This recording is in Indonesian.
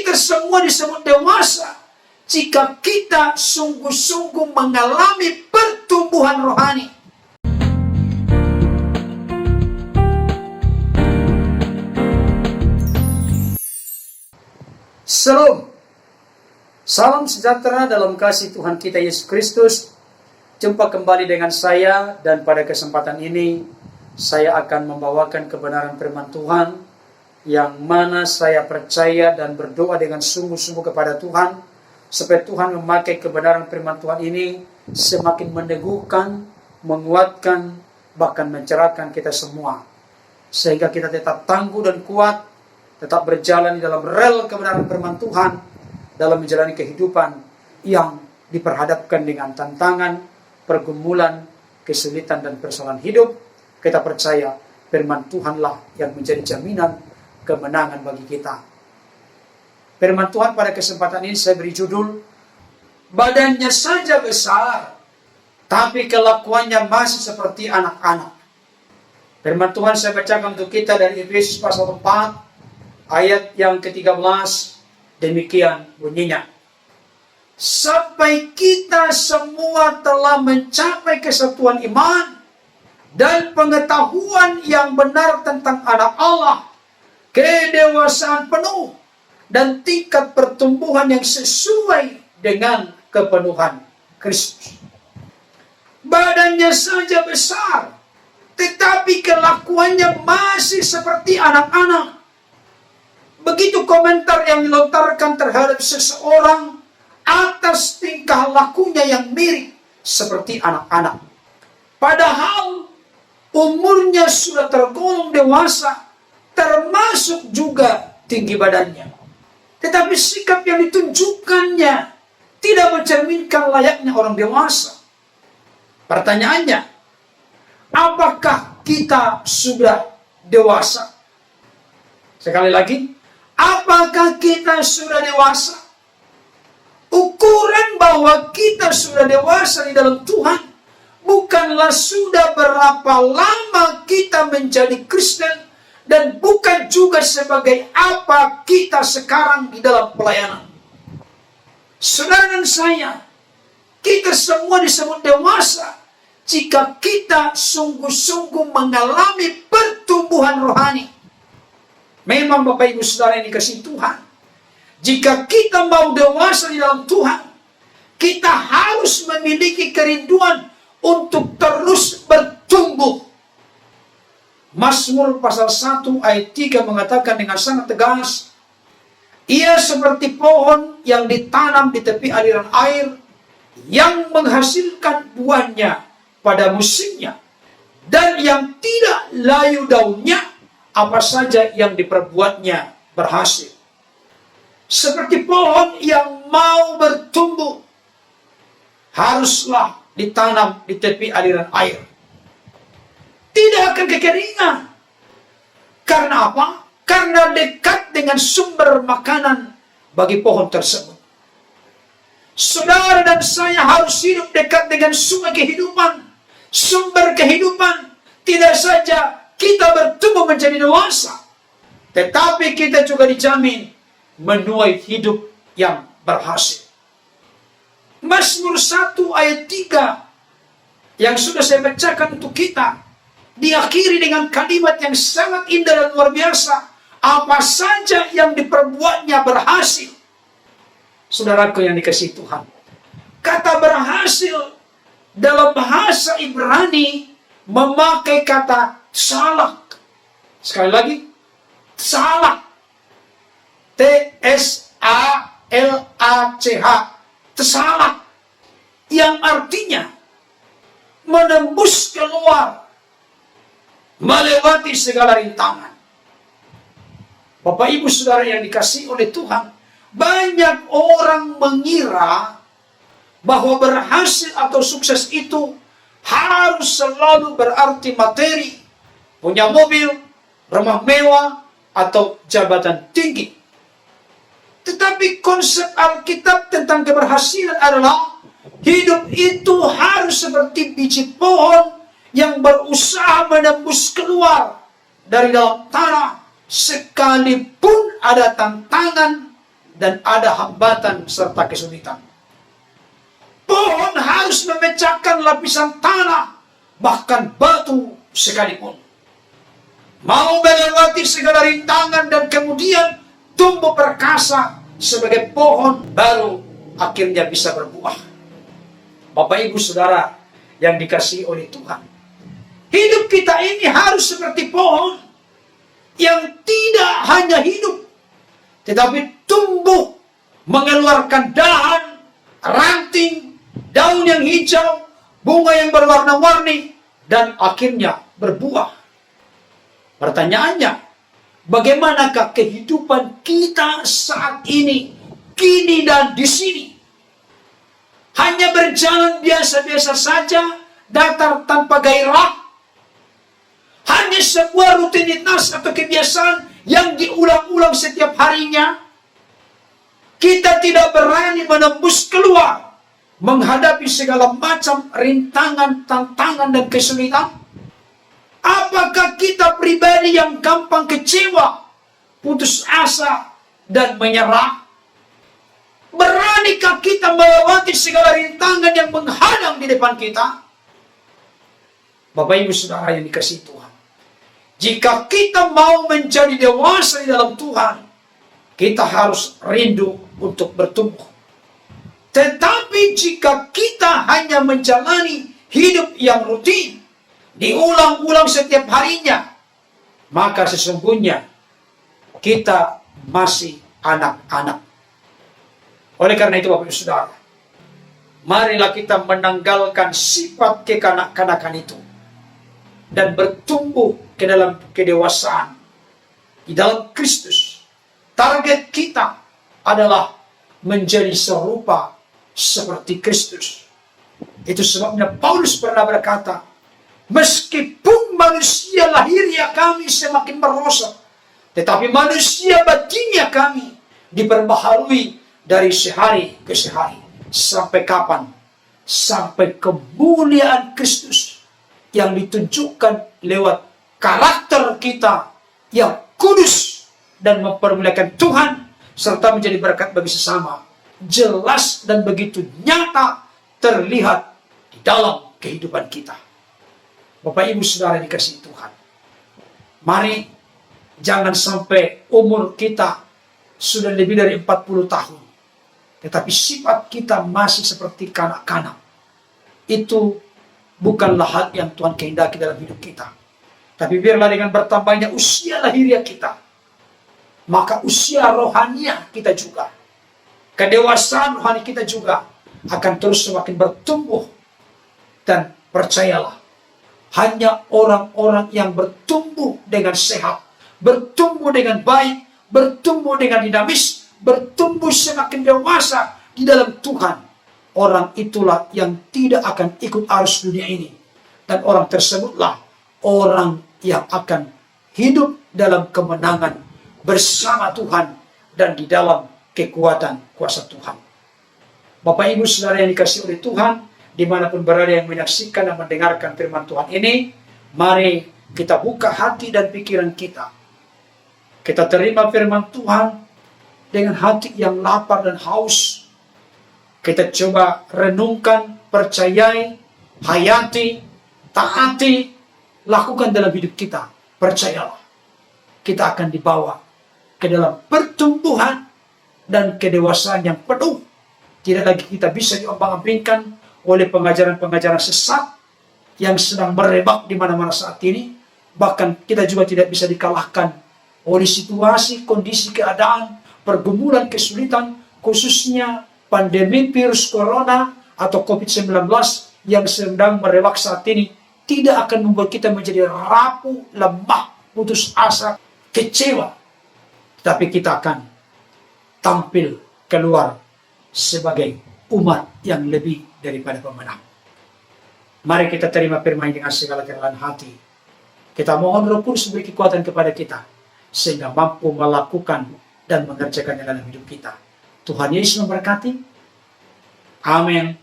kita semua disebut dewasa jika kita sungguh-sungguh mengalami pertumbuhan rohani. Shalom. Salam sejahtera dalam kasih Tuhan kita Yesus Kristus. Jumpa kembali dengan saya, dan pada kesempatan ini saya akan membawakan kebenaran firman Tuhan yang mana saya percaya dan berdoa dengan sungguh-sungguh kepada Tuhan supaya Tuhan memakai kebenaran firman Tuhan ini semakin meneguhkan, menguatkan, bahkan mencerahkan kita semua, sehingga kita tetap tangguh dan kuat, tetap berjalan di dalam rel kebenaran firman Tuhan dalam menjalani kehidupan yang diperhadapkan dengan tantangan, pergumulan, kesulitan, dan persoalan hidup. Kita percaya firman Tuhanlah yang menjadi jaminan kemenangan bagi kita. Firman Tuhan pada kesempatan ini saya beri judul, badannya saja besar, tapi kelakuannya masih seperti anak-anak. Firman Tuhan saya bacakan untuk kita dari Efesus pasal 4, ayat yang ke-13, demikian bunyinya. Sampai kita semua telah mencapai kesatuan iman dan pengetahuan yang benar tentang anak Allah, kedewasaan penuh, dan tingkat pertumbuhan yang sesuai dengan kepenuhan Kristus. Badannya saja besar, tetapi kelakuannya masih seperti anak-anak. Begitu komentar yang dilontarkan terhadap seseorang atas tingkah lakunya yang mirip seperti anak-anak. Padahal umurnya sudah tergolong dewasa, termasuk juga tinggi badannya. Tetapi sikap yang ditunjukkannya tidak mencerminkan layaknya orang dewasa. Pertanyaannya, apakah kita sudah dewasa? Sekali lagi, apakah kita sudah dewasa? Ukuran bahwa kita sudah dewasa di dalam Tuhan bukanlah sudah berapa lama kita menjadi Kristen, dan bukan juga sebagai apa kita sekarang di dalam pelayanan. Saudara dan saya, kita semua disebut dewasa jika kita sungguh-sungguh mengalami pertumbuhan rohani. Memang Bapak Ibu Saudara yang dikasihi Tuhan, jika kita mau dewasa di dalam Tuhan, kita harus memiliki kerinduan untuk terus bertumbuh. Mazmur pasal 1 ayat 3 mengatakan dengan sangat tegas, ia seperti pohon yang ditanam di tepi aliran air, yang menghasilkan buahnya pada musimnya, dan yang tidak layu daunnya, apa saja yang diperbuatnya berhasil. Seperti pohon yang mau bertumbuh, haruslah ditanam di tepi aliran air. Tidak akan kekeringan. Karena apa? Karena dekat dengan sumber makanan bagi pohon tersebut. Saudara dan saya harus hidup dekat dengan sungai kehidupan, sumber kehidupan. Tidak saja kita bertumbuh menjadi dewasa, tetapi kita juga dijamin menuai hidup yang berhasil. Mazmur 1 ayat 3 yang sudah saya bacakan untuk kita diakhiri dengan kalimat yang sangat indah dan luar biasa. Apa saja yang diperbuatnya berhasil. Saudaraku yang dikasihi Tuhan, kata berhasil dalam bahasa Ibrani memakai kata salak. Sekali lagi, salak. T-S-A-L-A-C-H. Tersalak. Yang artinya menembus keluar, melewati segala rintangan. Bapak Ibu Saudara yang dikasihi oleh Tuhan, banyak orang mengira bahwa berhasil atau sukses itu harus selalu berarti materi, punya mobil, rumah mewah, atau jabatan tinggi. Tetapi konsep Alkitab tentang keberhasilan adalah hidup itu harus seperti biji pohon yang berusaha menembus keluar dari dalam tanah, sekalipun ada tantangan dan ada hambatan serta kesulitan. Pohon harus memecahkan lapisan tanah, bahkan batu sekalipun. Mau melewati segala rintangan dan kemudian tumbuh perkasa sebagai pohon baru, akhirnya bisa berbuah. Bapak Ibu Saudara yang dikasihi oleh Tuhan, hidup kita ini harus seperti pohon yang tidak hanya hidup, tetapi tumbuh, mengeluarkan dahan, ranting, daun yang hijau, bunga yang berwarna-warni, dan akhirnya berbuah. Pertanyaannya, bagaimanakah kehidupan kita saat ini, kini dan di sini? Hanya berjalan biasa-biasa saja, datar tanpa gairah? Hanya sebuah rutinitas atau kebiasaan yang diulang-ulang setiap harinya? Kita tidak berani menembus keluar, menghadapi segala macam rintangan, tantangan, dan kesulitan? Apakah kita pribadi yang gampang kecewa, putus asa, dan menyerah? Beranikah kita melewati segala rintangan yang menghadang di depan kita? Bapak Ibu Saudara yang dikasihi Tuhan, jika kita mau menjadi dewasa di dalam Tuhan, kita harus rindu untuk bertumbuh. Tetapi jika kita hanya menjalani hidup yang rutin, diulang-ulang setiap harinya, maka sesungguhnya kita masih anak-anak. Oleh karena itu Bapak Ibu Saudara, marilah kita menanggalkan sifat kekanak-kanakan itu dan bertumbuh ke dalam kedewasaan di dalam Kristus. Target kita adalah menjadi serupa seperti Kristus. Itu sebabnya Paulus pernah berkata, meskipun manusia lahiriah kami semakin merosot, tetapi manusia batinnya kami diperbaharui dari sehari ke sehari. Sampai kapan? Sampai kemuliaan Kristus yang ditunjukkan lewat karakter kita yang kudus dan mempermuliakan Tuhan, serta menjadi berkat bagi sesama, jelas dan begitu nyata terlihat di dalam kehidupan kita. Bapak Ibu Saudara dikasihi Tuhan, mari jangan sampai umur kita sudah lebih dari 40 tahun, tetapi sifat kita masih seperti kanak-kanak. Itu bukanlah hal yang Tuhan kehendaki dalam hidup kita. Tapi biarlah dengan bertambahnya usia lahiriah kita, maka usia rohania kita juga, kedewasaan rohani kita juga akan terus semakin bertumbuh. Dan percayalah, hanya orang-orang yang bertumbuh dengan sehat, bertumbuh dengan baik, bertumbuh dengan dinamis, bertumbuh semakin dewasa di dalam Tuhan, orang itulah yang tidak akan ikut arus dunia ini. Dan orang tersebutlah orang yang akan hidup dalam kemenangan bersama Tuhan dan di dalam kekuatan kuasa Tuhan. Bapak Ibu Saudara yang dikasihi oleh Tuhan, dimanapun berada yang menyaksikan dan mendengarkan firman Tuhan ini, mari kita buka hati dan pikiran kita. Kita terima firman Tuhan dengan hati yang lapar dan haus. Kita coba renungkan, percayai, hayati, taati, lakukan dalam hidup kita. Percayalah, kita akan dibawa ke dalam pertumbuhan dan kedewasaan yang penuh. Tidak lagi kita bisa diombang-ambingkan oleh pengajaran-pengajaran sesat yang sedang merebak di mana-mana saat ini. Bahkan kita juga tidak bisa dikalahkan oleh situasi, kondisi, keadaan, pergumulan, kesulitan, khususnya pandemi virus corona atau COVID-19 yang sedang merebak saat ini, tidak akan membuat kita menjadi rapuh, lemah, putus asa, kecewa. Tapi kita akan tampil keluar sebagai umat yang lebih daripada pemenang. Mari kita terima firman dengan segala kerelaan hati. Kita mohon Roh Kudus beri kekuatan kepada kita, sehingga mampu melakukan dan mengerjakannya dalam hidup kita. Tuhan Yesus memberkati. Amin.